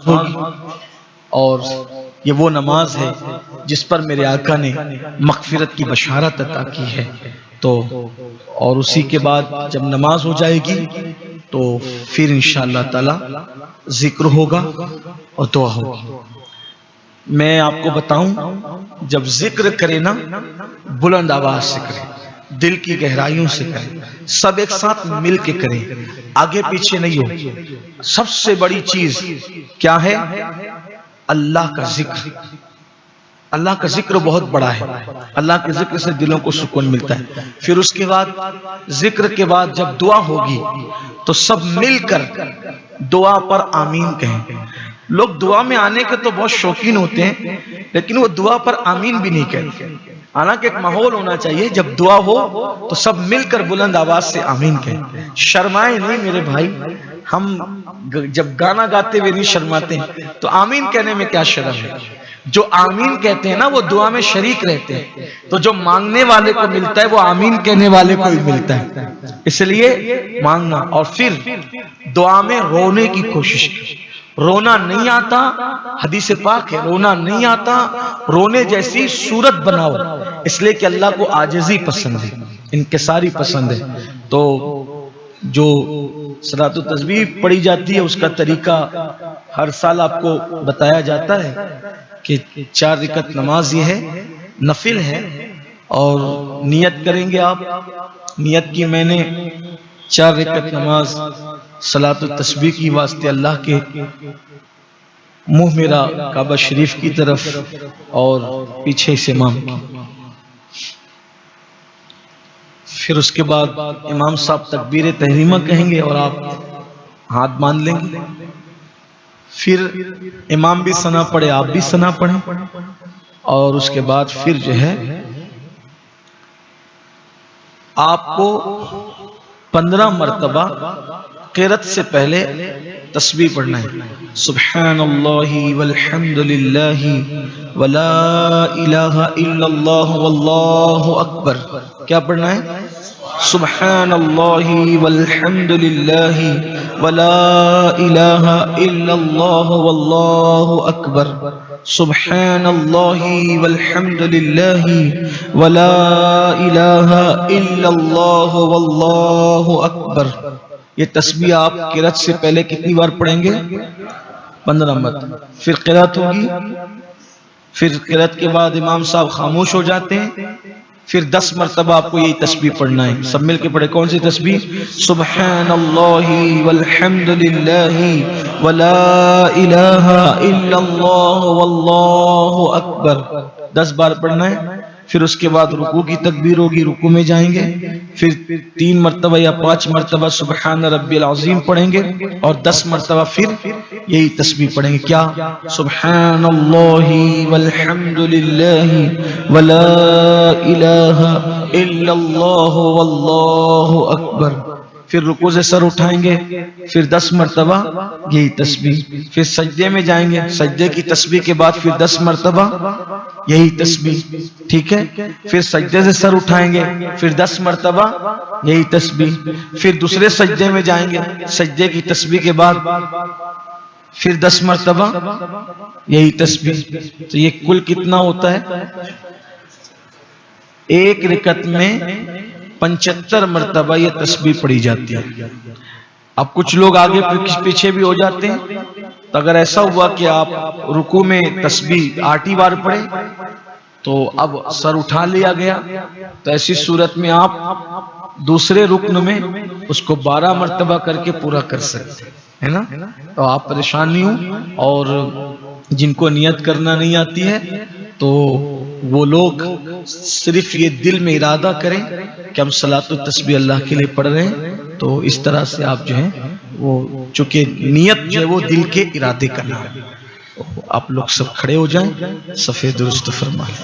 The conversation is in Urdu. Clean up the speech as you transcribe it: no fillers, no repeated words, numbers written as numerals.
ہوگی، اور یہ وہ نماز ہے جس پر میرے آقا نے مغفرت کی بشارت عطا کی ہے۔ تو اور اسی کے بعد جب نماز ہو جائے گی تو پھر انشاءاللہ تعالی ذکر ہوگا اور دعا ہوگی۔ میں آپ کو بتاؤں، جب ذکر کرے نا بلند آواز سے کرے، دل کی گہرائیوں سے کرے، سب ایک ساتھ مل کے کرے، آگے پیچھے نہیں ہو۔ سب سے بڑی چیز کیا ہے؟ اللہ کا ذکر۔ اللہ کا ذکر بہت بڑا ہے، اللہ کے ذکر سے دلوں کو سکون ملتا ہے۔ پھر اس کے بعد ذکر کے بعد جب دعا ہوگی تو سب مل کر دعا پر آمین کہیں۔ لوگ دعا میں آنے کے تو بہت شوقین ہوتے ہیں، لیکن وہ دعا پر آمین بھی نہیں کہتے۔ حالانکہ ایک ماحول ہونا چاہیے، جب دعا ہو تو سب مل کر بلند آواز سے آمین کہیں۔ شرمائے نہیں میرے بھائی، ہم جب گانا گاتے ہوئے نہیں شرماتے ہیں تو آمین کہنے میں کیا شرم ہے؟ جو آمین کہتے ہیں نا وہ دعا میں شریک رہتے ہیں، تو جو مانگنے والے کو ملتا ہے وہ آمین کہنے والے کو بھی ملتا ہے۔ اس لیے مانگنا، اور پھر دعا میں رونے کی کوشش کی۔ رونا نہیں آتا، حدیث پاک ہے، رونا نہیں آتا، رونے جیسی صورت بناؤ، اس لیے کہ اللہ کو عاجزی پسند ہے، انکساری پسند ہے۔ تو جو صلاۃ التسبیح پڑھی جاتی ہے اس کا طریقہ ہر سال آپ کو بتایا جاتا ہے کہ 4 رکعت نماز یہ ہے، نفل ہے، اور نیت کریں گے آپ۔ نیت کی میں نے 4 رکعت نماز صلاۃ التسبیح کی واسطے اللہ کے منہ میرا کعبہ شریف کی طرف اور پیچھے سے امام کی۔ پھر اس کے بعد امام صاحب تکبیر تحریمہ کہیں گے اور آپ ہاتھ باندھ لیں گے۔ پھر امام بھی ثنا پڑھے، آپ بھی ثنا پڑھیں، اور اس کے بعد پھر جو ہے آپ کو 15 مرتبہ قرأت سے پہلے تسبیح پڑھنا ہے۔ سبحان اللہ والحمد للہ ولا الہ الا اللہ واللہ اکبر۔ کیا پڑھنا ہے؟ سبحان اللہ والحمد للہ ولا الہ الا اللہ واللہ اکبر۔ سبحان اللہ والحمد للہ ولا الہ الا اللہ واللہ اکبر۔ یہ تسبیح آپ قرأت سے پہلے کتنی بار پڑھیں گے؟ 15 مرتبہ۔ پھر قرأت ہوگی، پھر قرأت کے بعد امام صاحب خاموش ہو جاتے ہیں، پھر 10 مرتبہ آپ کو یہی تسبیح پڑھنا ہے۔ سب مل کے پڑھے، کون سی تسبیح؟ سبحان اللہ والحمد للہ ولا الہ الا اللہ واللہ اکبر، 10 بار پڑھنا ہے۔ پھر اس کے بعد رکوع کی تکبیر ہوگی، رکوع میں جائیں گے، پھر 3 مرتبہ یا 5 مرتبہ سبحان ربی العظیم پڑھیں گے، اور 10 مرتبہ پھر یہی تسبیح پڑھیں گے۔ کیا؟ سبحان اللہ والحمد للہ ولا الہ الا اللہ واللہ اکبر۔ پھر رکوع سے سر اٹھائیں گے، پھر 10 مرتبہ یہی تسبیح، پھر سجدے میں جائیں گے، سجدے کی تسبیح کے بعد پھر 10 مرتبہ یہی تسبیح، ٹھیک ہے؟ پھر سجدے سے سر اٹھائیں گے، پھر 10 مرتبہ یہی تسبیح، پھر دوسرے سجدے میں جائیں گے، سجدے کی تسبیح کے بعد پھر 10 مرتبہ یہی تسبیح۔ تو یہ کل کتنا ہوتا ہے؟ ایک رکعت میں 75 مرتبہ یہ تسبیح پڑھی جاتی ہے۔ اب کچھ لوگ آگے پیچھے بھی ہو جاتے ہیں، تو اگر ایسا ہوا کہ آپ رکوع میں تسبیح 8 بار پڑھے تو اب سر اٹھا لیا گیا، تو ایسی صورت میں آپ دوسرے رکن میں اس کو 12 مرتبہ کر کے پورا کر سکتے ہیں نا۔ تو آپ پریشان نہیں ہوں، اور جن کو نیت کرنا نہیں آتی ہے تو وہ لوگ صرف یہ دل میں ارادہ کریں کہ ہم صلاۃ التسبیح اللہ کے لیے پڑھ رہے ہیں، تو اس طرح سے آپ جو ہیں وہ چونکہ نیت جو ہے وہ دل کے ارادے کرنا ہے۔ آپ لوگ سب کھڑے ہو جائیں، صفحے درست فرمائیں۔